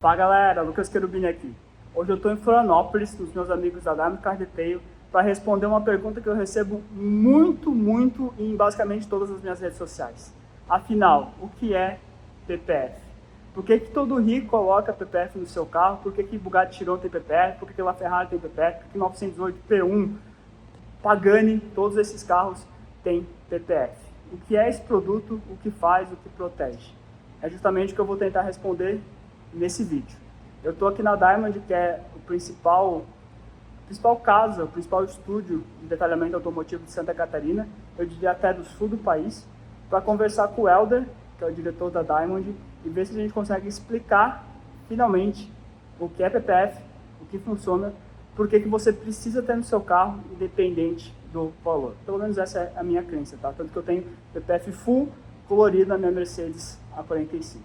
Fala galera, Lucas Querubini aqui. Hoje eu estou em Florianópolis com os meus amigos da Diamond Car Detail para responder uma pergunta que eu recebo muito em basicamente todas as minhas redes sociais. Afinal, o que é PPF? Por que todo rico coloca PPF no seu carro? Por que Bugatti Chiron tem PPF? Por que LaFerrari tem PPF? Por que 908, P1, Pagani, todos esses carros têm PPF? O que é esse produto? O que faz? O que protege? É justamente o que eu vou tentar responder nesse vídeo. Eu estou aqui na Diamond, que é o principal casa, o principal estúdio de detalhamento automotivo de Santa Catarina, eu diria até do sul do país, para conversar com o Helder, que é o diretor da Diamond, e ver se a gente consegue explicar finalmente o que é PPF, o que funciona, por que você precisa ter no seu carro, independente do valor. Pelo menos essa é a minha crença, tá? Tanto que eu tenho PPF full colorido na minha Mercedes A45.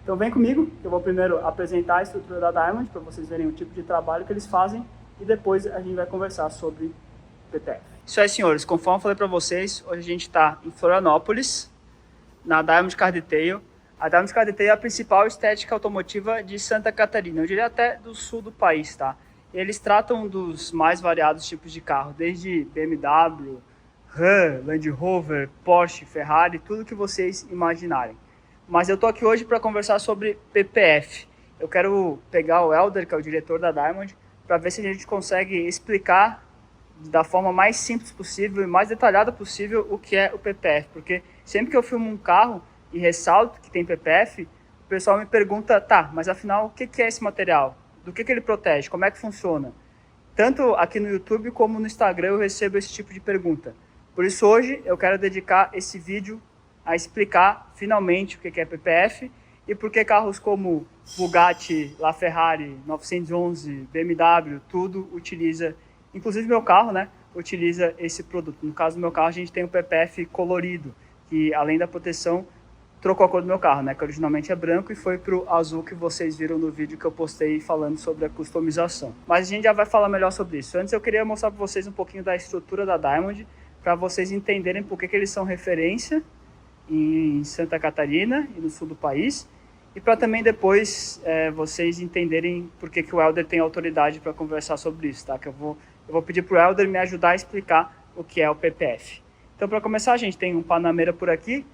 Então vem comigo, que eu vou primeiro apresentar a estrutura da Diamond, para vocês verem o tipo de trabalho que eles fazem, e depois a gente vai conversar sobre PPF. Isso aí, senhores, conforme eu falei para vocês, hoje a gente está em Florianópolis, na Diamond Car Detail. A Diamond Car Detail é a principal estética automotiva de Santa Catarina, eu diria até do sul do país, tá? Eles tratam dos mais variados tipos de carro, desde BMW, Ram, Land Rover, Porsche, Ferrari, tudo que vocês imaginarem. Mas eu tô aqui hoje para conversar sobre PPF. Eu quero pegar o Helder, que é o diretor da Diamond, para ver se a gente consegue explicar da forma mais simples possível e mais detalhada possível o que é o PPF. Porque sempre que eu filmo um carro e ressalto que tem PPF, o pessoal me pergunta, tá, mas afinal, o que é esse material? Do que ele protege? Como é que funciona? Tanto aqui no YouTube como no Instagram eu recebo esse tipo de pergunta. Por isso hoje eu quero dedicar esse vídeo a explicar finalmente o que é PPF e por que carros como Bugatti, LaFerrari, 911, BMW, tudo utiliza, inclusive meu carro, né, utiliza esse produto. No caso do meu carro a gente tem o PPF colorido, que além da proteção trocou a cor do meu carro, né, que originalmente é branco e foi para o azul que vocês viram no vídeo que eu postei falando sobre a customização. Mas a gente já vai falar melhor sobre isso. Antes eu queria mostrar para vocês um pouquinho da estrutura da Diamond, para vocês entenderem por que eles são referência em Santa Catarina e no sul do país, e para também depois vocês entenderem por que o Helder tem autoridade para conversar sobre isso, tá? Que eu vou pedir para o Helder me ajudar a explicar o que é o PPF. Então, para começar, a gente tem um Panamera por aqui.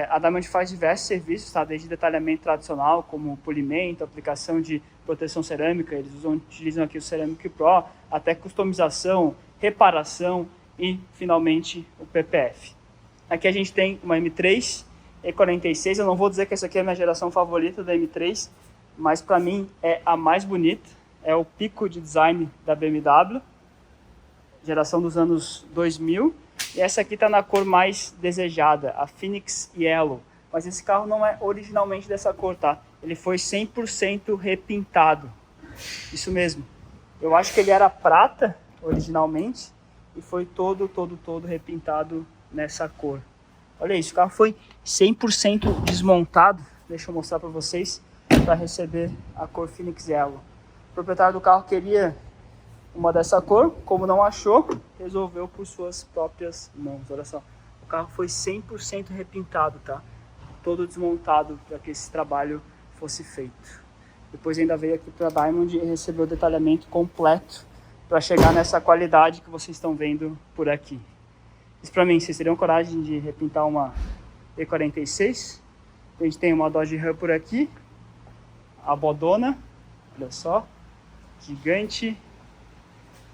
A Diamond faz diversos serviços, tá? Desde detalhamento tradicional, como polimento, aplicação de proteção cerâmica, eles utilizam aqui o Ceramic Pro, até customização, reparação e, finalmente, o PPF. Aqui a gente tem uma M3 E46, eu não vou dizer que essa aqui é a minha geração favorita da M3, mas para mim é a mais bonita, é o pico de design da BMW, geração dos anos 2000, e essa aqui está na cor mais desejada, a Phoenix Yellow, mas esse carro não é originalmente dessa cor, tá? Ele foi 100% repintado, isso mesmo, eu acho que ele era prata originalmente, e foi todo repintado nessa cor. Olha isso, o carro foi 100% desmontado, deixa eu mostrar para vocês, para receber a cor Phoenix Yellow. O proprietário do carro queria uma dessa cor, como não achou, resolveu por suas próprias mãos. Olha só, o carro foi 100% repintado, tá? Todo desmontado para que esse trabalho fosse feito. Depois ainda veio aqui para a Diamond e recebeu o detalhamento completo para chegar nessa qualidade que vocês estão vendo por aqui. Isso para mim, vocês teriam coragem de repintar uma E46? A gente tem uma Dodge Ram por aqui, a bodona, olha só, gigante,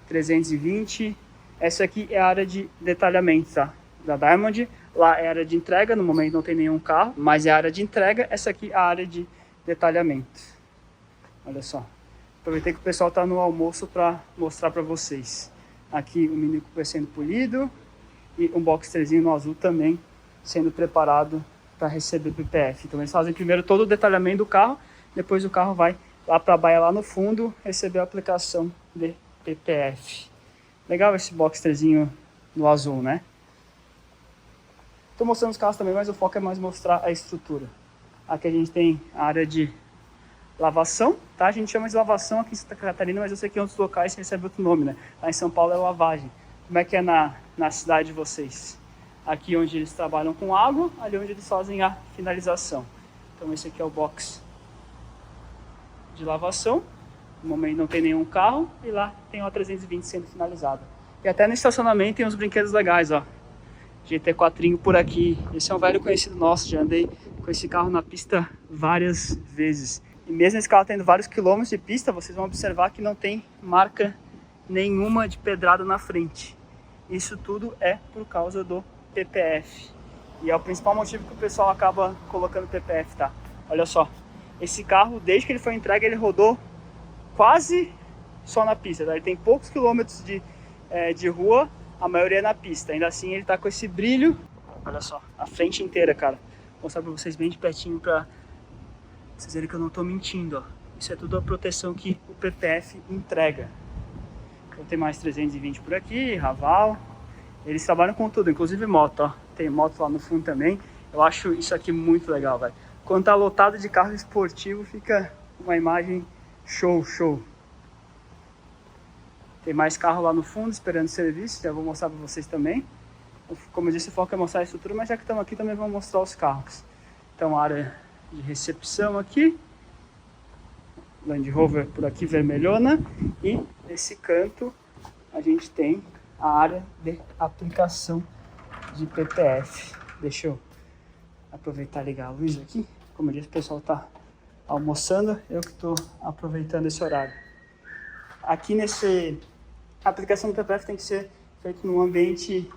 320. Essa aqui é a área de detalhamento, tá? Da Diamond. Lá é a área de entrega, no momento não tem nenhum carro, mas é a área de entrega. Essa aqui é a área de detalhamento. Olha só. Aproveitei que o pessoal está no almoço para mostrar para vocês. Aqui o Mini Cooper sendo polido e um Boxsterzinho no azul também sendo preparado para receber PPF. Então eles fazem primeiro todo o detalhamento do carro, depois o carro vai lá para a baia lá no fundo receber a aplicação de PPF. Legal esse Boxsterzinho no azul, né? Estou mostrando os carros também, mas o foco é mais mostrar a estrutura. Aqui a gente tem a área de lavação, tá? A gente chama de lavação aqui em Santa Catarina, mas eu sei que em outros locais recebe outro nome, né? Lá em São Paulo é lavagem. Como é que é na cidade de vocês? Aqui onde eles trabalham com água, ali onde eles fazem a finalização. Então esse aqui é o box de lavação. No momento não tem nenhum carro e lá tem o A320 sendo finalizado. E até no estacionamento tem uns brinquedos legais, ó. GT4 por aqui. Esse é um velho conhecido nosso, já andei com esse carro na pista várias vezes. E mesmo esse carro tendo vários quilômetros de pista, vocês vão observar que não tem marca nenhuma de pedrada na frente. Isso tudo é por causa do PPF. E é o principal motivo que o pessoal acaba colocando PPF, tá? Olha só, esse carro, desde que ele foi entregue, ele rodou quase só na pista, tá? Ele tem poucos quilômetros de rua, a maioria é na pista. Ainda assim ele tá com esse brilho. Olha só, a frente inteira, cara. Vou mostrar pra vocês bem de pertinho pra vocês verem que eu não tô mentindo, ó. Isso é tudo a proteção que o PPF entrega. Então tem mais 320 por aqui, Raval. Eles trabalham com tudo, inclusive moto, ó. Tem moto lá no fundo também. Eu acho isso aqui muito legal, velho. Quando tá lotado de carro esportivo, fica uma imagem show, show. Tem mais carro lá no fundo esperando serviço, já vou mostrar para vocês também. Como eu disse, o foco é mostrar a estrutura, mas já que estamos aqui também vamos mostrar os carros. Então, área de recepção aqui. Land Rover por aqui, vermelhona. E nesse canto a gente tem a área de aplicação de PPF. Deixa eu aproveitar e ligar a luz aqui. Como eu disse, o pessoal está almoçando, eu que estou aproveitando esse horário. Aqui a aplicação do PPF tem que ser feita num ambiente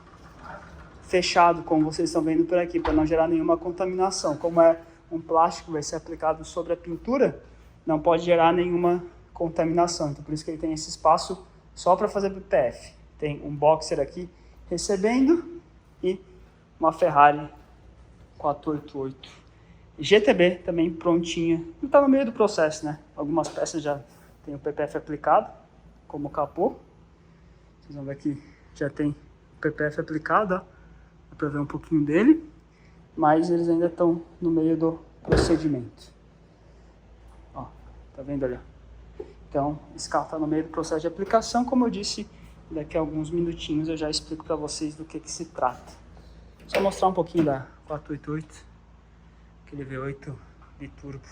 fechado, como vocês estão vendo por aqui, para não gerar nenhuma contaminação. Como é um plástico que vai ser aplicado sobre a pintura, não pode gerar nenhuma contaminação. Então por isso que ele tem esse espaço só para fazer PPF. Tem um boxer aqui recebendo e uma Ferrari 488 GTB também prontinha. Não está no meio do processo, né? Algumas peças já tem o PPF aplicado, como o capô. Vocês vão ver que já tem o PPF aplicado, ó. Dá para ver um pouquinho dele, mas eles ainda estão no meio do procedimento. Ó, tá vendo ali? Então, esse carro está no meio do processo de aplicação. Como eu disse, daqui a alguns minutinhos eu já explico para vocês do que se trata. Só mostrar um pouquinho da 488, aquele V8 biturbo.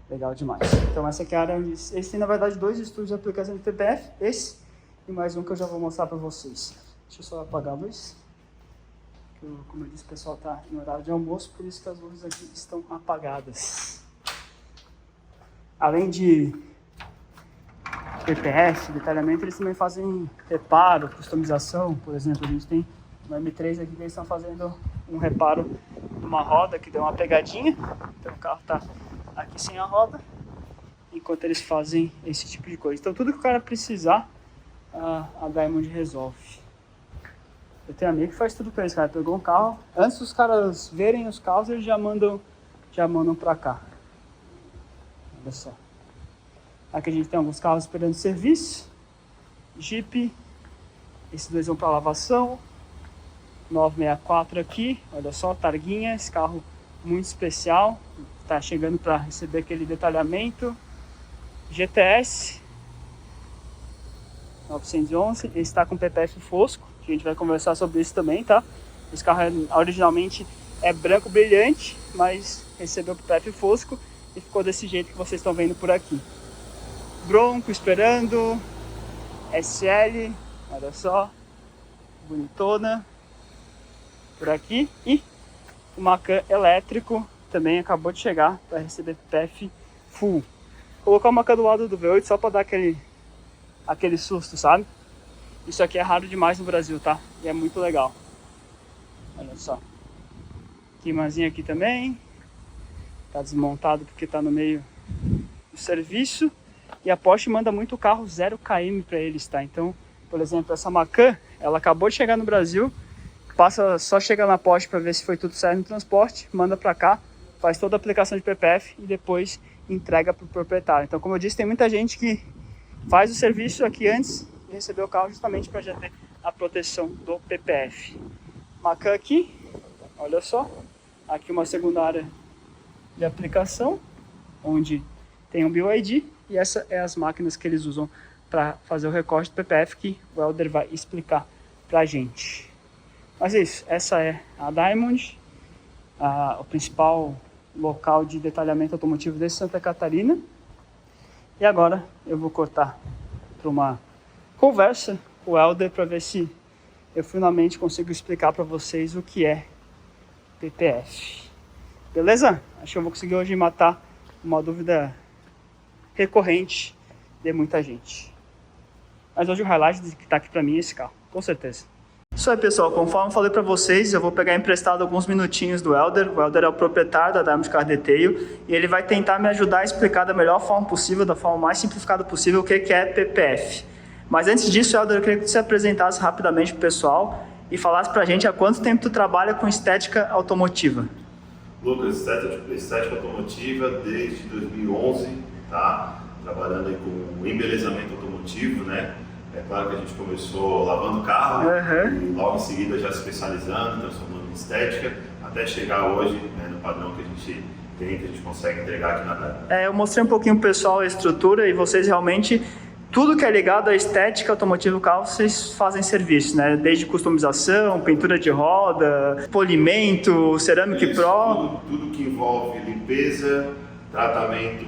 Legal demais. Então essa aqui é a área onde... Esse tem na verdade dois estúdios de aplicação de PPF, esse e mais um que eu já vou mostrar para vocês. Deixa eu só apagar a luz. Como eu disse, o pessoal está em horário de almoço, por isso que as luzes aqui estão apagadas. Além de PPF, detalhamento, eles também fazem reparo, customização. Por exemplo, a gente tem no M3 aqui que eles estão fazendo um reparo numa roda que deu uma pegadinha. Então o carro está aqui sem a roda, enquanto eles fazem esse tipo de coisa. Então tudo que o cara precisar, a Diamond resolve. Eu tenho amigo que faz tudo pra eles, cara. Pegou um carro, antes dos caras verem os carros, eles já mandam pra cá. Olha só. Aqui a gente tem alguns carros esperando serviço. Jeep. Esses dois vão para lavação. 964 aqui. Olha só, targuinha. Esse carro muito especial. Tá chegando para receber aquele detalhamento. GTS 911. Ele está com PPF fosco. A gente vai conversar sobre isso também, tá? Esse carro originalmente é branco brilhante, mas recebeu PPF fosco e ficou desse jeito que vocês estão vendo por aqui. Bronco esperando, SL, olha só, bonitona, por aqui. E o Macan elétrico também acabou de chegar para receber PPF full. Vou colocar o Macan do lado do V8 só para dar aquele susto, sabe? Isso aqui é raro demais no Brasil, tá? E é muito legal. Olha só. Climazinho aqui também. Tá desmontado porque tá no meio do serviço. E a Porsche manda muito carro 0 km para eles, tá? Então, por exemplo, essa Macan, ela acabou de chegar no Brasil. Só chega na Porsche para ver se foi tudo certo no transporte. Manda para cá, faz toda a aplicação de PPF e depois entrega pro proprietário. Então, como eu disse, tem muita gente que faz o serviço aqui antes e receber o carro justamente para já ter a proteção do PPF. Macan aqui, olha só, aqui uma segunda área de aplicação, onde tem um BYD, e essa é as máquinas que eles usam para fazer o recorte do PPF, que o Helder vai explicar para a gente. Mas é isso, essa é a Diamond, o principal local de detalhamento automotivo de Santa Catarina. E agora eu vou cortar para uma conversa com o Helder para ver se eu finalmente consigo explicar para vocês o que é PPF. Beleza? Acho que eu vou conseguir hoje matar uma dúvida recorrente de muita gente. Mas hoje o highlight que está aqui para mim é esse carro, com certeza. Isso aí, pessoal, conforme falei para vocês, eu vou pegar emprestado alguns minutinhos do Helder. O Helder é o proprietário da Diamond Car Detail e ele vai tentar me ajudar a explicar da melhor forma possível, da forma mais simplificada possível, o que é PPF. Mas antes disso, Helder, eu queria que você se apresentasse rapidamente para o pessoal e falasse para a gente há quanto tempo tu trabalha com estética automotiva. Lucas, estética automotiva desde 2011, tá? Trabalhando aí com embelezamento automotivo, né? É claro que a gente começou lavando carro e logo em seguida já se especializando, transformando em estética, até chegar hoje, né, no padrão que a gente tem, que a gente consegue entregar aqui na Diamond. Eu mostrei um pouquinho pro pessoal a estrutura e vocês realmente, tudo que é ligado à estética automotiva do carro, vocês fazem serviço, né? Desde customização, pintura de roda, polimento, cerâmica pro. Tudo que envolve limpeza, tratamento,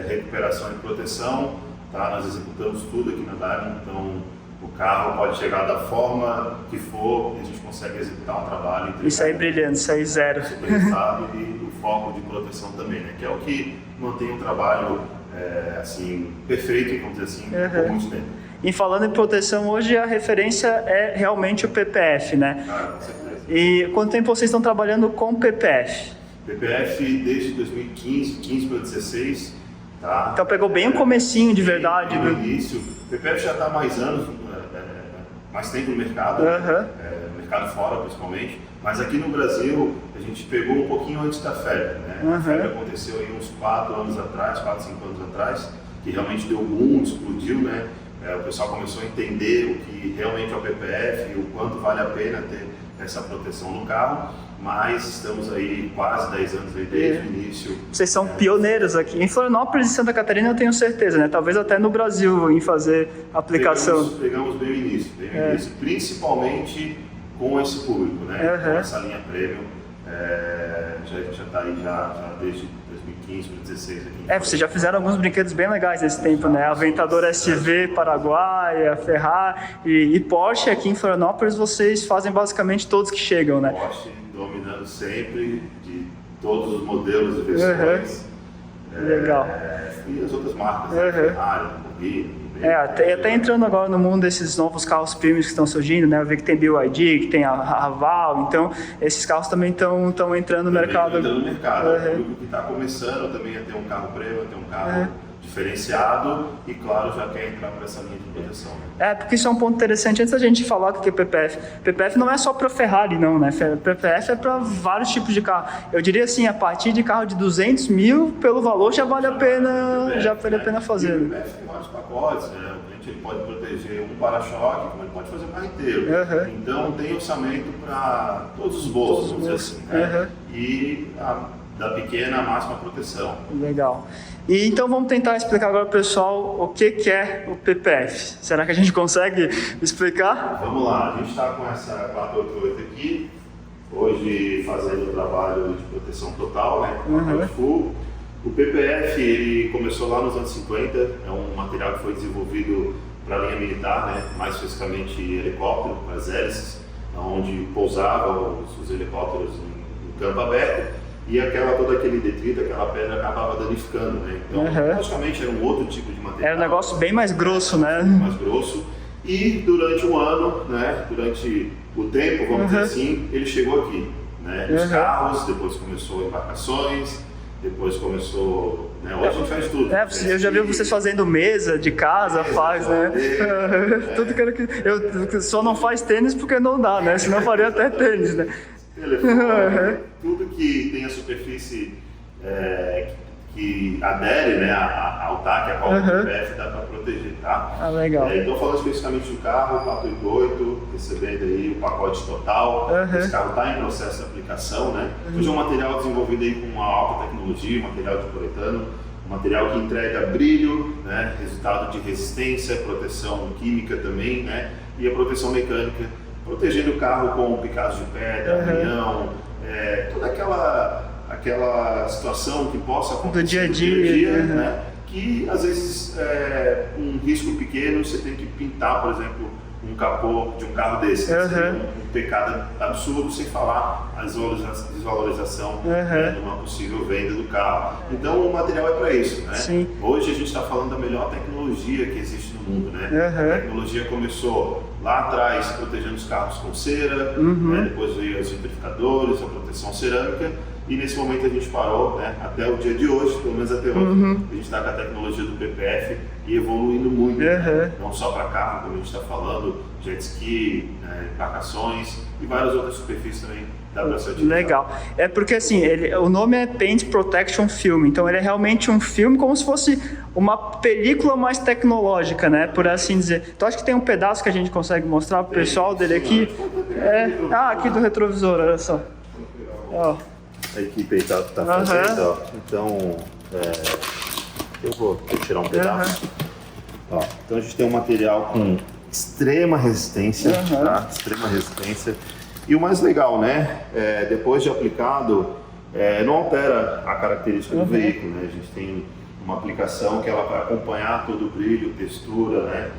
recuperação e proteção. Tá? Nós executamos tudo aqui na Diamond, então o carro pode chegar da forma que for e a gente consegue executar um trabalho. Isso aí brilhando, isso aí zero. Super estado e o foco de proteção também, né? Que é o que mantém o trabalho assim, perfeito, vamos dizer assim, por muito tempo. E falando em proteção, hoje a referência é realmente o PPF, né? Com certeza. E quanto tempo vocês estão trabalhando com PPF? PPF desde 2015, 15 para 16. Tá. Então pegou bem o comecinho de verdade. No início, o PPF já está há mais anos, mais tempo no mercado, no mercado fora principalmente, mas aqui no Brasil a gente pegou um pouquinho antes da febre, né? A febre aconteceu aí uns 4 anos atrás, 4, 5 anos atrás, que realmente deu boom, explodiu, né? O pessoal começou a entender o que realmente é o PPF e o quanto vale a pena ter essa proteção no carro. Mas estamos aí quase 10 anos aí desde o início. Vocês são pioneiros aqui. Em Florianópolis e Santa Catarina eu tenho certeza, né? Talvez até no Brasil em fazer aplicação. Pegamos bem o início, principalmente com esse público, né? Com essa linha premium. Já está aí já desde 2015 para 2016 aqui. Vocês já fizeram alguns brinquedos bem legais nesse tempo, né? Aventador SV, Paraguaia, Ferrari e Porsche aqui em Florianópolis vocês fazem basicamente todos que chegam, né? Porsche dominando sempre, de todos os modelos e versões. Legal. E as outras marcas, né? Ferrari, Lamborghini. Até entrando agora no mundo desses novos carros premiums que estão surgindo, né? Eu vi que tem BYD, que tem a Haval, então esses carros também estão entrando no mercado. Entrando no mercado. O público que está começando também a ter um carro premium, a ter um carro diferenciado e, claro, já quer entrar por essa linha de proteção. Né? Porque isso é um ponto interessante. Antes da gente falar o que é PPF, PPF não é só para Ferrari, não, né? PPF é para vários tipos de carro. Eu diria assim, a partir de carro de 200 mil, pelo valor já vale a pena, fazer. O PPF tem vários pacotes, né? O cliente ele pode proteger um para-choque, como ele pode fazer o carro inteiro. Então tem orçamento para todos os bolsos, vamos dizer assim. Né? E da pequena à máxima proteção. Legal. E então vamos tentar explicar agora para o pessoal o que é o PPF. Será que a gente consegue explicar? Vamos lá, a gente está com essa 488 aqui, hoje fazendo o trabalho de proteção total, né? Full. O PPF ele começou lá nos anos 50, é um material que foi desenvolvido para a linha militar, né? Mais especificamente helicóptero, para as hélices, onde pousavam os helicópteros em campo aberto. E todo aquele detrito, aquela pedra acabava danificando, né? Então, praticamente era um outro tipo de material. Era um negócio bem mais grosso, né? Mais grosso. E durante um ano, né? Durante o tempo, vamos dizer assim, ele chegou aqui, né? Os carros, depois começou embarcações, depois começou... Né? Hoje a gente faz tudo. Eu já vi vocês fazendo mesa de casa, né? Tudo que eu só não faz tênis porque não dá, né? Senão faria até tênis, né? Telefone, tudo que tem a superfície que adere, né, ao TAC, a qual o PPF dá para proteger, tá? Legal. Então falando especificamente do carro, 488, recebendo aí o pacote total, esse carro está em processo de aplicação, né? Hoje é um material desenvolvido aí com uma alta tecnologia, material de poliuretano, material que entrega brilho, né, resultado de resistência, proteção química também, né, e a proteção mecânica, protegendo o carro com picados de pedra, arranhão, toda aquela situação que possa acontecer do dia a dia, né? que às vezes um risco pequeno você tem que pintar, por exemplo, um capô de um carro desse. Seria um pecado absurdo, sem falar a desvalorização de uma possível venda do carro. Então o material é para isso, né? Sim. Hoje a gente está falando da melhor tecnologia que existe no mundo, né? A tecnologia começou lá atrás protegendo os carros com cera, depois veio os vitrificadores, a proteção cerâmica, e nesse momento a gente parou, né, até o dia de hoje, pelo menos até hoje, a gente está com a tecnologia do PPF e evoluindo muito, né? Não só para carro, como a gente está falando, jet ski, embarcações e várias outras superfícies também dá para ser utilizado. Legal. É porque assim, o nome é Paint Protection Film, então ele é realmente um filme como se fosse uma película mais tecnológica, né, por assim dizer. Então acho que tem um pedaço que a gente consegue mostrar para o pessoal dele aqui. Aqui do retrovisor, olha só. Ó. A equipe aí tá fazendo, ó. Então eu vou tirar um pedaço. Ó, então a gente tem um material com extrema resistência, tá? Extrema resistência. E o mais legal, né? Depois de aplicado, não altera a característica do veículo, né? A gente tem uma aplicação que ela vai acompanhar todo o brilho, textura, né?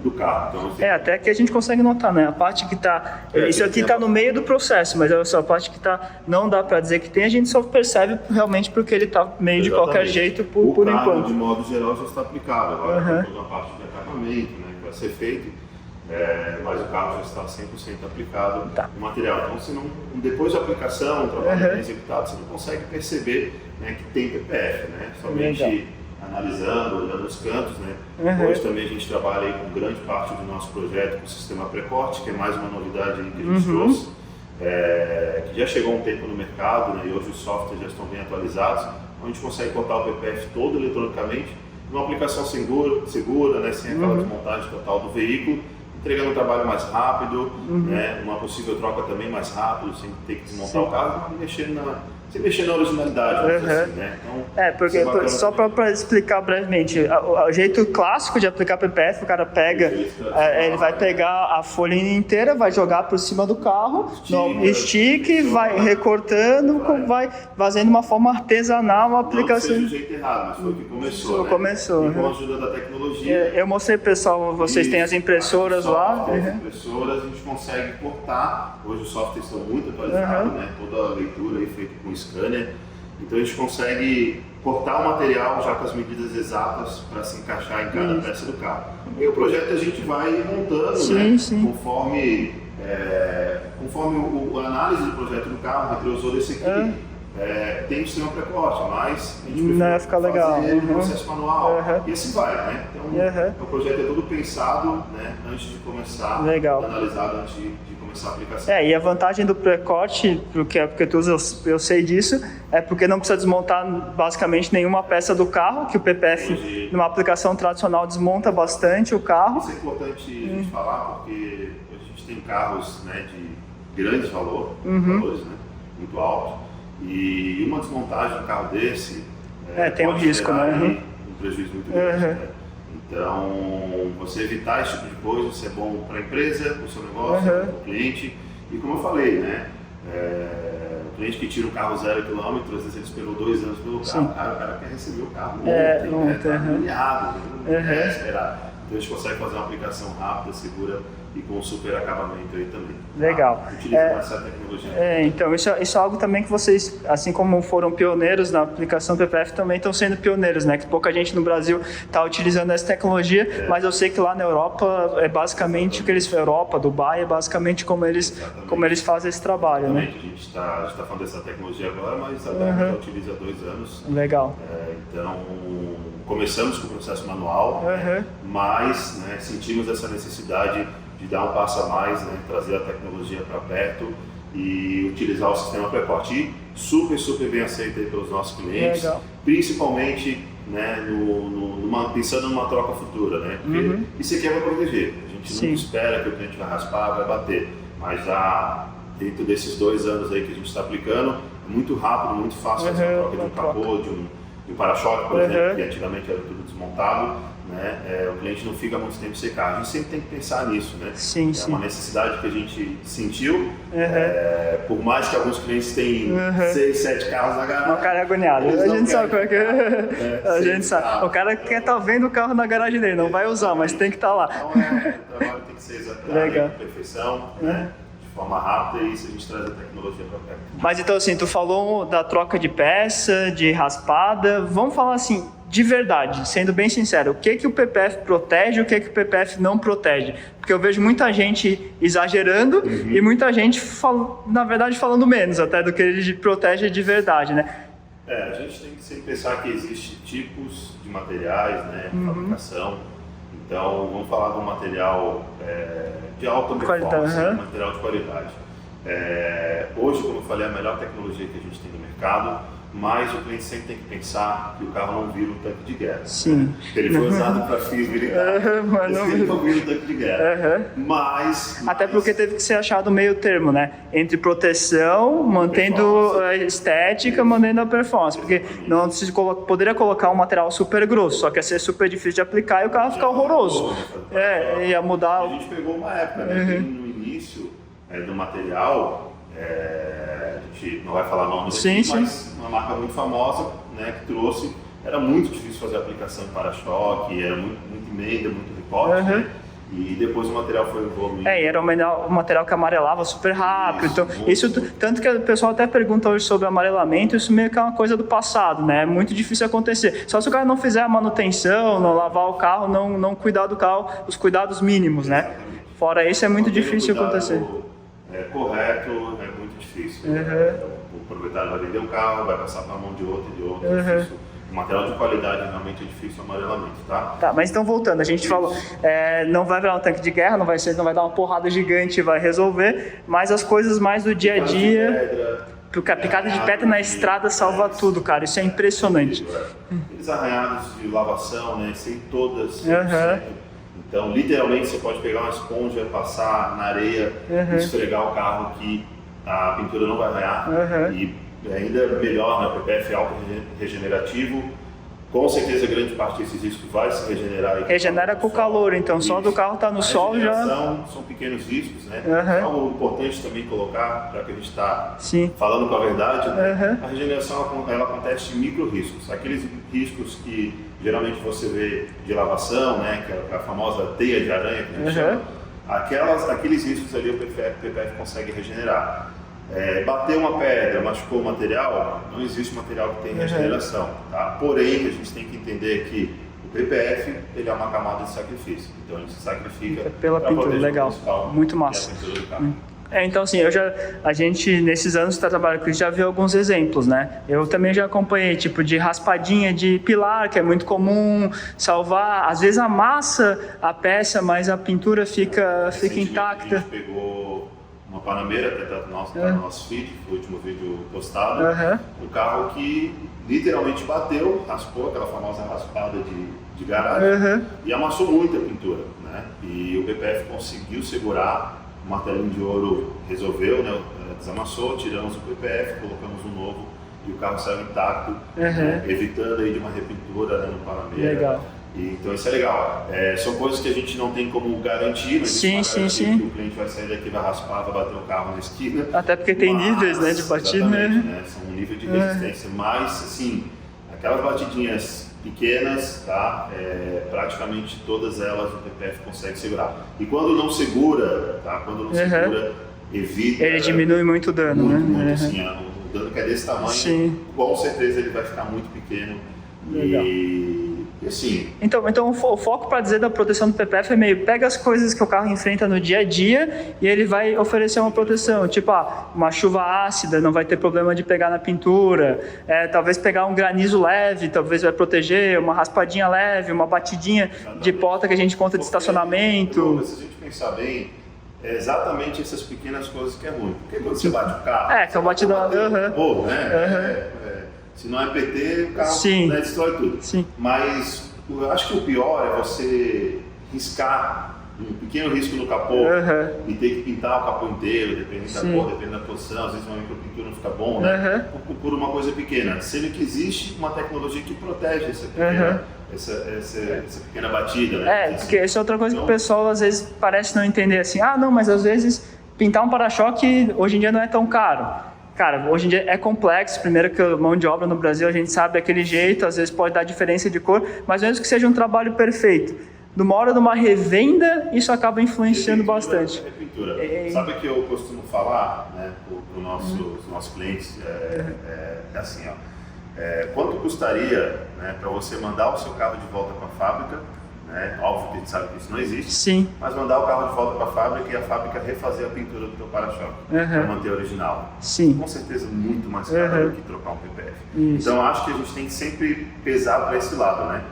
Do carro. Então, até que a gente consegue notar, né? A parte que tá... isso aqui tá no meio do processo, mas olha só, a parte que tá... Não dá para dizer que tem, a gente só percebe realmente porque ele tá meio de qualquer jeito por carro, enquanto. De modo geral, já está aplicado. Agora tem toda a parte de acabamento, né? Que vai ser feito, mas o carro já está 100% aplicado no material. Então, depois da aplicação, o trabalho bem executado, você não consegue perceber, né, que tem PPF, né? Somente analisando, olhando os cantos, né? Hoje também a gente trabalha aí com grande parte do nosso projeto com o sistema pré-corte, que é mais uma novidade aí que a gente trouxe, que já chegou há um tempo no mercado, né? E hoje os softwares já estão bem atualizados, onde a gente consegue cortar o PPF todo eletronicamente, numa aplicação segura, né? Sem aquela desmontagem total do veículo, entregando um trabalho mais rápido, né? Uma possível troca também mais rápido, sem ter que desmontar o carro, sem mexer na originalidade, assim, né? Então, porque só para explicar brevemente, o jeito clássico de aplicar PPF, o cara pega, ele vai pegar a folha inteira, vai jogar por cima do carro, estica, vai recortando, vai fazendo uma forma artesanal a aplicação. Não seja o jeito errado, mas foi o que começou, né? E com a ajuda da tecnologia. Eu mostrei pro pessoal, vocês têm as impressoras lá. As impressoras, a gente consegue cortar. Hoje os softwares estão muito atualizados, né? Toda a leitura aí feita com scanner, então a gente consegue cortar o material já com as medidas exatas para se encaixar em cada peça do carro. E o projeto a gente vai montando, né? Conforme a análise do projeto do carro, o retrovisor desse aqui tem o sistema pré-corte, mas a gente prefere fazer legal. O processo manual e assim vai, né? Então o projeto é todo pensado, né, antes de começar, analisado antes de começar a aplicação. E a vantagem do pré-corte, porque tu usa, eu sei disso, é porque não precisa desmontar basicamente nenhuma peça do carro, que o PPF, numa aplicação tradicional, desmonta bastante o carro. Isso é importante a gente falar, porque a gente tem carros, né, de grandes valores, né, muito altos, e uma desmontagem de um carro desse tem um risco, né? Um prejuízo muito grande. Né? Então, você evitar esse tipo de coisa, isso é bom para a empresa, para o seu negócio, para o cliente. E como eu falei, né? O cliente que tira o carro 0 km, às vezes ele esperou 2 anos pelo carro, o cara quer receber o carro ontem, está humilhado, não quer esperar. Então a gente consegue fazer uma aplicação rápida, segura e com super acabamento aí também. Legal. Utilizando essa tecnologia. Então isso é algo também que vocês, assim como foram pioneiros na aplicação do PPF, também estão sendo pioneiros, né? Que pouca gente no Brasil está utilizando essa tecnologia, mas eu sei que lá na Europa é basicamente o que eles... Europa, Dubai, é basicamente como eles fazem esse trabalho, né? A gente está falando dessa tecnologia agora, mas a Dell já utiliza há 2 anos. Legal. Então, começamos com o processo manual, mas, né, sentimos essa necessidade de dar um passo a mais, né, trazer a tecnologia para perto e utilizar o sistema pré-corte. E super bem aceito aí pelos nossos clientes, principalmente, né, pensando numa troca futura, né? Porque isso aqui vai proteger. A gente não espera que o cliente vai raspar, vai bater, mas já dentro desses 2 anos aí que a gente está aplicando, é muito rápido, muito fácil fazer a troca de um capô, o para-choque, por exemplo, que antigamente era tudo desmontado, né? O cliente não fica muito tempo sem carro. A gente sempre tem que pensar nisso, né? Sim, é uma necessidade que a gente sentiu. Por mais que alguns clientes tenham 6, 7 carros na garagem. O cara é agoniado. A gente sabe como é que a gente sabe. O cara quer estar vendo o carro na garagem dele, não vai usar, mas tem que estar lá. Então, o trabalho tem que ser exatamente com perfeição, né? De forma rápida, e isso a gente traz a tecnologia para perto. Mas então assim, tu falou da troca de peça, de raspada, vamos falar assim, de verdade, sendo bem sincero, o que o PPF protege e o que o PPF não protege? Porque eu vejo muita gente exagerando e muita gente, na verdade, falando menos até do que ele protege de verdade, né? A gente tem que sempre pensar que existem tipos de materiais, né, de fabricação. Então, vamos falar de um material de alta performance, material de qualidade. Hoje, como eu falei, é a melhor tecnologia que a gente tem no mercado, mas o cliente sempre tem que pensar que o carro não vira um tanque de guerra. Sim. Né? Ele foi usado para fins militares, ele não vira um tanque de guerra. Mas... Até porque teve que ser achado o meio termo, né? Entre proteção, mantendo a estética, mantendo a performance. Porque não se poderia colocar um material super grosso, só que ia ser super difícil de aplicar e o carro ia ficar horroroso. Ia mudar... A gente pegou uma época, né? No início do material... a gente não vai falar nomes aqui, mas uma marca muito famosa, né, que trouxe, era muito difícil fazer a aplicação de para-choque, era muito emenda, muito recorte, né? E depois o material foi evoluindo. Era um material que amarelava super rápido. Isso, tanto que o pessoal até pergunta hoje sobre amarelamento, isso meio que é uma coisa do passado, né? É muito difícil acontecer. Só se o cara não fizer a manutenção, não lavar o carro, não cuidar do carro, os cuidados mínimos, né? Fora isso é muito difícil acontecer. Correto, é muito difícil. O proprietário vai vender um carro, vai passar para a mão de outro e de outro. É difícil. O material de qualidade realmente é difícil o amarelamento, tá? Tá, mas então voltando, a gente falou, não vai virar um tanque de guerra, não vai dar uma porrada gigante e vai resolver, mas as coisas mais do dia a dia, porque a picada de pedra na estrada salva tudo, cara, isso é impressionante. Aqueles arranhados de lavação, né, sem todas, 100%. Então, literalmente, você pode pegar uma esponja, passar na areia, esfregar o carro que a pintura não vai arranhar. E ainda melhor, né, o PPF é alto regenerativo. Com certeza, grande parte desses riscos vai se regenerar. Regenera com o calor, então só do carro estar no sol já... São pequenos riscos, né? Algo importante também colocar, já que a gente está falando com a verdade, né? A regeneração ela acontece em micro-riscos. Aqueles riscos que geralmente você vê de lavação, né? Que é a famosa teia de aranha que a gente chama. Aqueles riscos ali o PPF consegue regenerar. Bater uma pedra, machucou o material, não existe material que tenha regeneração, tá? Porém, a gente tem que entender que o PPF ele é uma camada de sacrifício, então ele se sacrifica pela pintura, legal, muito massa. Então assim, a gente nesses anos que está trabalhando com isso já viu alguns exemplos, né? Eu também já acompanhei tipo de raspadinha de pilar, que é muito comum, salvar, às vezes amassa a peça, mas a pintura fica intacta. A gente pegou uma Panamera, até tá no nosso feed, foi o último vídeo postado, um carro que literalmente bateu, raspou, aquela famosa raspada de garagem, e amassou muito a pintura, né? E o PPF conseguiu segurar, o martelinho de ouro resolveu, né? Desamassou, tiramos o PPF, colocamos um novo e o carro saiu intacto, evitando aí de uma repintura, né, no Panamera. Legal. Então isso é legal. São coisas que a gente não tem como garantir, mas sim. que o cliente vai sair daqui, vai raspar, vai bater o carro na esquina. Até porque tem níveis, né, de batida, né? São um nível de resistência, mas assim, aquelas batidinhas pequenas, tá? Praticamente todas elas o PPF consegue segurar. E quando não segura, tá? Segura, evita. Ele diminui muito o dano, muito, assim, o dano que é desse tamanho, com certeza ele vai ficar muito pequeno. Legal. E assim... Então o foco para dizer da proteção do PPF é meio, pega as coisas que o carro enfrenta no dia a dia e ele vai oferecer uma proteção, tipo uma chuva ácida, não vai ter problema de pegar na pintura, talvez pegar um granizo leve, talvez vai proteger, uma raspadinha leve, uma batidinha de porta que a gente conta de estacionamento. Se a gente pensar bem, é exatamente essas pequenas coisas que é ruim. Porque quando você bate o carro... que é o batidão... Se não é PT, o carro destrói tudo. Mas eu acho que o pior é você riscar um pequeno risco no capô e ter que pintar o capô inteiro, dependendo da cor, dependendo da posição, às vezes uma micropintura não fica bom, né? Por uma coisa pequena. Sendo que existe uma tecnologia que protege essa pequena batida, né? Porque essa é outra coisa que o pessoal às vezes parece não entender assim, não, mas às vezes pintar um para-choque hoje em dia não é tão caro. Cara, hoje em dia é complexo, primeiro que a mão de obra no Brasil a gente sabe daquele jeito, às vezes pode dar diferença de cor, mas mesmo que seja um trabalho perfeito, numa hora de uma revenda, isso acaba influenciando bastante. Sabe o que eu costumo falar, né, para os nossos clientes? É assim, quanto custaria, né, para você mandar o seu carro de volta para a fábrica, né? Óbvio que a gente sabe que isso não existe, Sim. mas mandar o carro de volta para a fábrica e a fábrica refazer a pintura do teu para-choque para manter a original. Sim. Com certeza muito mais caro do que trocar um PPF. Isso. Então acho que a gente tem que sempre pesar para esse lado, né?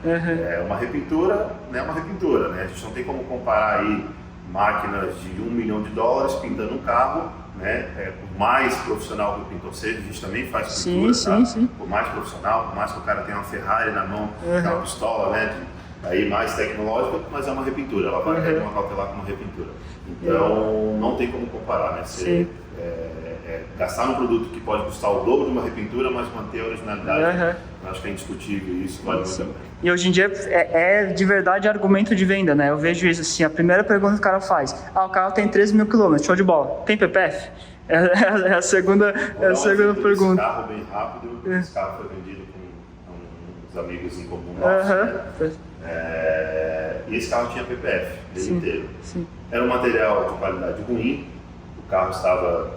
Uma repintura não é uma repintura, né? A gente não tem como comparar aí máquinas de $1 milhão pintando um carro, né? Por mais profissional que o pintor seja, a gente também faz pintura, sim. Por mais profissional, por mais que o cara tenha uma Ferrari na mão, uma pistola, né? Aí mais tecnológica, mas é uma repintura, ela vai ter uma cautelar com uma repintura. Então não tem como comparar, né? Você gastar num produto que pode custar o dobro de uma repintura, mas manter a originalidade, eu acho que é indiscutível e isso vale muito a pena. E hoje em dia é de verdade argumento de venda, né? Eu vejo isso assim, a primeira pergunta que o cara faz, o carro tem 13 mil quilômetros, show de bola, tem PPF? É a segunda pergunta. Esse carro bem rápido, esse carro foi vendido com uns amigos em comum nossos, né? E esse carro tinha PPF dele inteiro. Era um material de qualidade ruim, o carro estava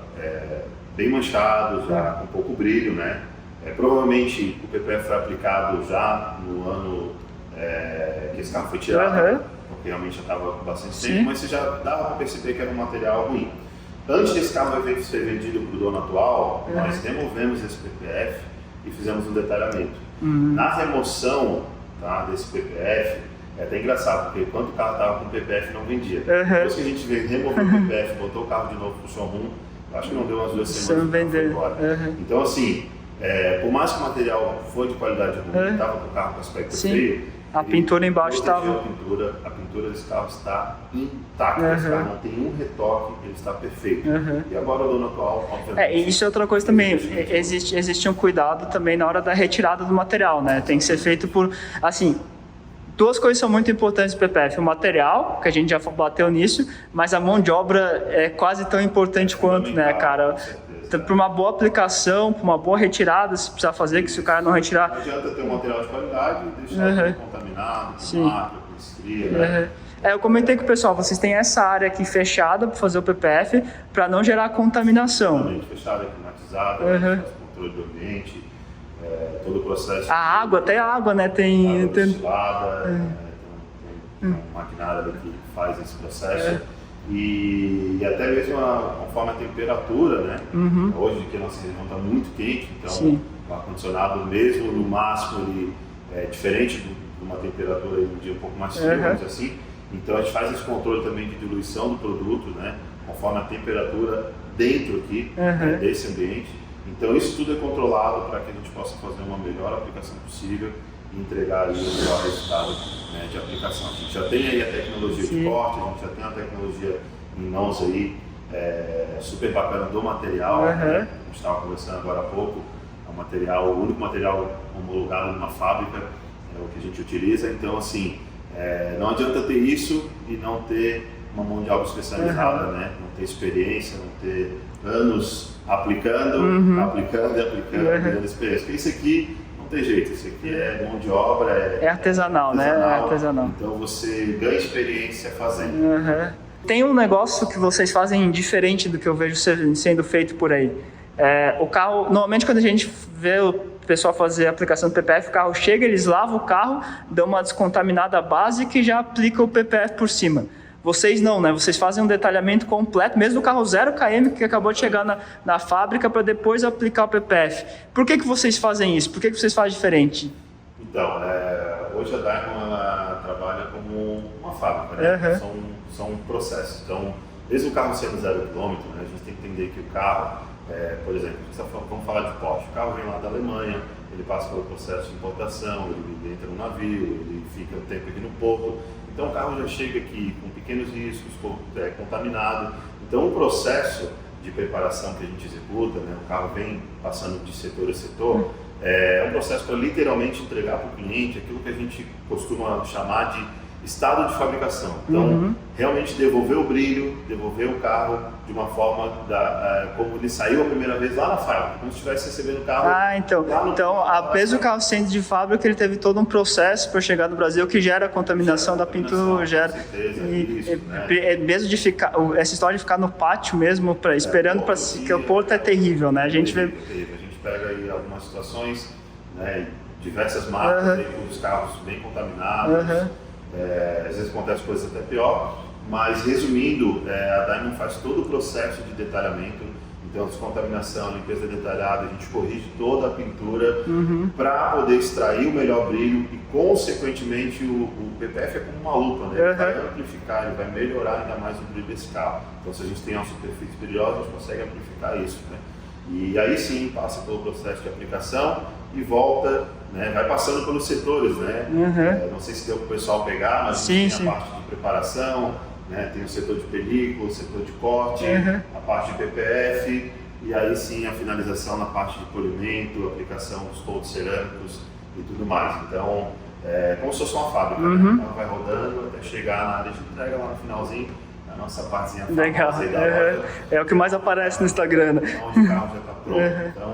bem manchado, já com pouco brilho, né? Provavelmente o PPF foi aplicado já no ano que esse carro foi tirado, porque realmente já estava com bastante tempo, mas você já dava para perceber que era um material ruim. Antes desse carro ser vendido para o dono atual, nós removemos esse PPF e fizemos um detalhamento. Na remoção desse PPF, é até engraçado, porque quando o carro estava com PPF não vendia. Depois que a gente removeu o PPF, botou o carro de novo para o showroom, acho que não deu umas 2 semanas que foi embora. Então assim, por mais que o material foi de qualidade ruim, estava com o carro com aspecto feio, a pintura embaixo estava... A pintura desse carro está intacta, esse carro não tem um retoque, ele está perfeito. E agora o dono atual, obviamente... Isso é outra coisa também, existe um cuidado também na hora da retirada do material, né? Tem que ser feito por, assim... Duas coisas são muito importantes no PPF, o material, que a gente já bateu nisso, mas a mão de obra é quase tão importante quanto, né, cara? Para uma boa aplicação, para uma boa retirada, se precisar fazer, que se o cara não retirar... Não adianta ter um material de qualidade e deixar ele contaminado, com mato, com estria, né? Eu comentei com o pessoal, vocês têm essa área aqui fechada para fazer o PPF, para não gerar contaminação. Totalmente fechada, climatizada, faz controle do ambiente, todo o processo. Até a água, né? Tem destilada, tem uma maquinária que faz esse processo. E até mesmo conforme a temperatura, né? Hoje que a nossa região está muito quente, então o ar-condicionado mesmo no máximo ele é diferente de uma temperatura de um dia um pouco mais frio, vamos dizer assim. Então a gente faz esse controle também de diluição do produto, né? Conforme a temperatura dentro aqui desse ambiente. Então isso tudo é controlado para que a gente possa fazer uma melhor aplicação possível e entregar ali o melhor resultado, né, de aplicação. A gente já tem aí a tecnologia de corte, a gente já tem a tecnologia em mãos aí, super bacana do material, né? A gente estava conversando agora há pouco, o único material homologado numa fábrica é o que a gente utiliza, então assim, não adianta ter isso e não ter uma mão de obra especializada, né? Não ter experiência, não ter anos aplicando, ganhando experiência. Porque isso aqui não tem jeito, isso aqui é mão de obra, é artesanal, né? É artesanal. Então você ganha experiência fazendo. Tem um negócio que vocês fazem diferente do que eu vejo sendo feito por aí. O carro, normalmente quando a gente vê o pessoal fazer a aplicação do PPF, o carro chega, eles lavam o carro, dão uma descontaminada básica e já aplicam o PPF por cima. Vocês não, né? Vocês fazem um detalhamento completo, mesmo do carro 0 km que acabou de chegar na fábrica para depois aplicar o PPF. Por que vocês fazem isso? Por que vocês fazem diferente? Então, hoje a Daimon ela trabalha como uma fábrica, né? São processos. Então, mesmo o carro sendo 0 km, né, a gente tem que entender que o carro, por exemplo, vamos falar de Porsche, o carro vem lá da Alemanha, ele passa pelo processo de importação, ele entra no navio, ele fica um tempo aqui no porto. Então o carro já chega aqui com pequenos riscos, contaminado. Então o processo de preparação que a gente executa, né, o carro vem passando de setor a setor, é um processo para literalmente entregar para o cliente aquilo que a gente costuma chamar de estado de fabricação. Então, realmente devolver o brilho, devolver o carro de uma forma como ele saiu a primeira vez lá na fábrica, como se estivesse recebendo o carro. Então, apesar do carro sendo de fábrica, ele teve todo um processo para chegar no Brasil que gera a contaminação da pintura, mesmo de ficar, essa história de ficar no pátio mesmo, esperando para que o porto é terrível, né? A gente vê. A gente pega aí algumas situações, né, diversas marcas, com os carros bem contaminados. Às vezes acontece coisas até pior, mas resumindo, a Diamond faz todo o processo de detalhamento, então descontaminação, limpeza detalhada, a gente corrige toda a pintura para poder extrair o melhor brilho e consequentemente o PPF é como uma lupa, né? Ele vai amplificar, ele vai melhorar ainda mais o brilho desse carro. Então se a gente tem uma superfície brilhosa, a gente consegue amplificar isso, né? E aí sim passa pelo processo de aplicação e volta, né, vai passando pelos setores, né? Não sei se deu para o pessoal pegar, mas tem a parte de preparação, né? Tem o setor de película, o setor de corte, a parte de PPF e aí sim a finalização na parte de polimento, aplicação dos toldos cerâmicos e tudo mais. Então, como se fosse uma fábrica, né? Ela vai rodando até chegar na área de entrega lá no finalzinho. A nossa partezinha legal. É o que mais aparece no Instagram, né? Onde o carro já está pronto. Então,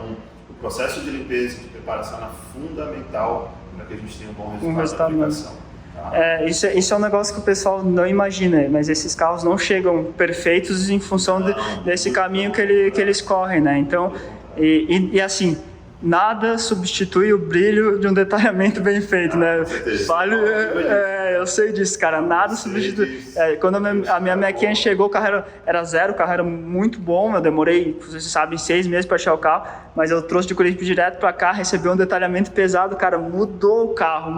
o processo de limpeza e de preparação é fundamental para que a gente tenha um bom resultado da aplicação. Tá? Isso é um negócio que o pessoal não imagina, mas esses carros não chegam perfeitos em função desse caminho que eles correm, né? Então, e assim, nada substitui o brilho de um detalhamento bem feito, né? Eu sei disso, cara, nada substitui. Quando a minha Mac-Ken chegou, o carro era zero, o carro era muito bom, eu demorei, vocês sabem, 6 meses para achar o carro, mas eu trouxe de Curitiba direto para cá, recebi um detalhamento pesado, cara, mudou o carro.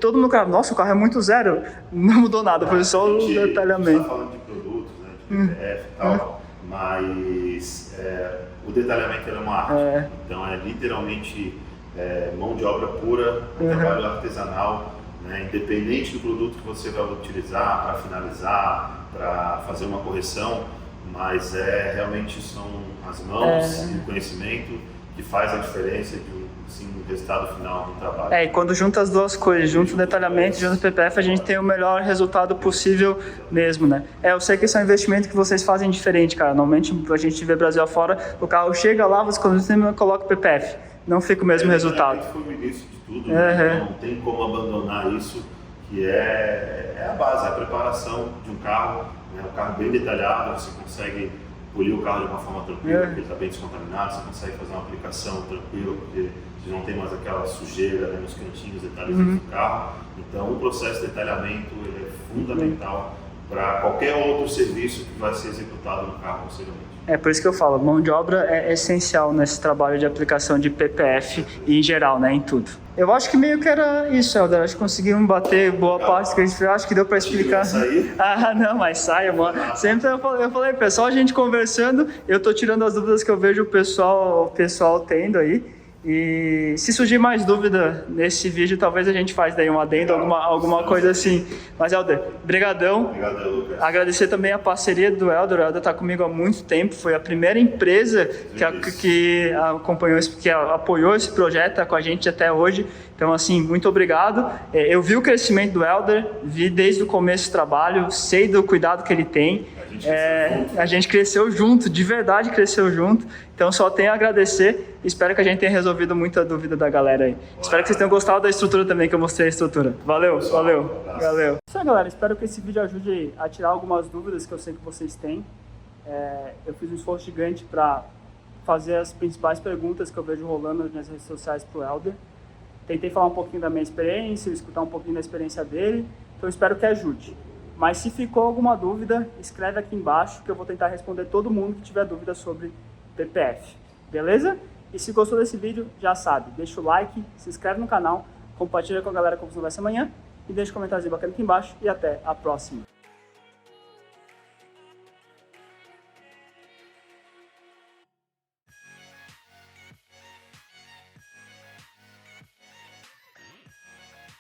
Todo mundo, cara, nossa, o carro é muito zero, não mudou nada, foi só o detalhamento. A gente está falando de produtos, né, de PPF e tal, mas o detalhamento é uma arte, então é literalmente mão de obra pura, trabalho artesanal, né, independente do produto que você vai utilizar para finalizar, para fazer uma correção, mas realmente são as mãos e o conhecimento que faz a diferença de um resultado final do trabalho. E quando junta as duas coisas, junto o detalhamento e junto o PPF, a gente tem o melhor resultado possível mesmo, né? Eu sei que esse é um investimento que vocês fazem diferente, cara. Normalmente a gente vê Brasil afora, o carro chega lá, você coloca o PPF, não fica o mesmo resultado. Foi o início de tudo, né? Não tem como abandonar isso, que é a base, a preparação de um carro, né? Um carro bem detalhado, você consegue polir o carro de uma forma tranquila, porque ele está bem descontaminado, você consegue fazer uma aplicação tranquila, porque você não tem mais aquela sujeira, né, nos cantinhos, detalhes do carro. Então o processo de detalhamento ele é fundamental para qualquer outro serviço que vai ser executado no carro posteriormente. Por isso que eu falo, mão de obra é essencial nesse trabalho de aplicação de PPF e em geral, né, em tudo. Eu acho que meio que era isso, Helder. Acho que conseguimos bater boa parte que a gente fez. Acho que deu para explicar. Não, mas saia, mano. Sempre eu falei, pessoal, a gente conversando, eu tô tirando as dúvidas que eu vejo o pessoal tendo aí. E se surgir mais dúvida nesse vídeo, talvez a gente faz daí um adendo, alguma coisa assim. Mas, Helder, brigadão. Obrigado, Lucas. Agradecer também a parceria do Helder. O Helder está comigo há muito tempo. Foi a primeira empresa que acompanhou, que apoiou esse projeto, está com a gente até hoje. Então, assim, muito obrigado. Eu vi o crescimento do Helder, vi desde o começo do trabalho, sei do cuidado que ele tem. A gente cresceu junto, de verdade cresceu junto. Então só tenho a agradecer. Espero que a gente tenha resolvido muita dúvida da galera aí. Espero que vocês tenham gostado da estrutura também, que eu mostrei a estrutura. Valeu. Isso aí, galera. Espero que esse vídeo ajude a tirar algumas dúvidas que eu sei que vocês têm. Eu fiz um esforço gigante para fazer as principais perguntas que eu vejo rolando nas minhas redes sociais para o Helder. Tentei falar um pouquinho da minha experiência, escutar um pouquinho da experiência dele. Então espero que ajude. Mas se ficou alguma dúvida, escreve aqui embaixo que eu vou tentar responder todo mundo que tiver dúvida sobre PPF. Beleza? E se gostou desse vídeo, já sabe, deixa o like, se inscreve no canal, compartilha com a galera como vai ser amanhã e deixa um comentário bacana aqui embaixo e até a próxima.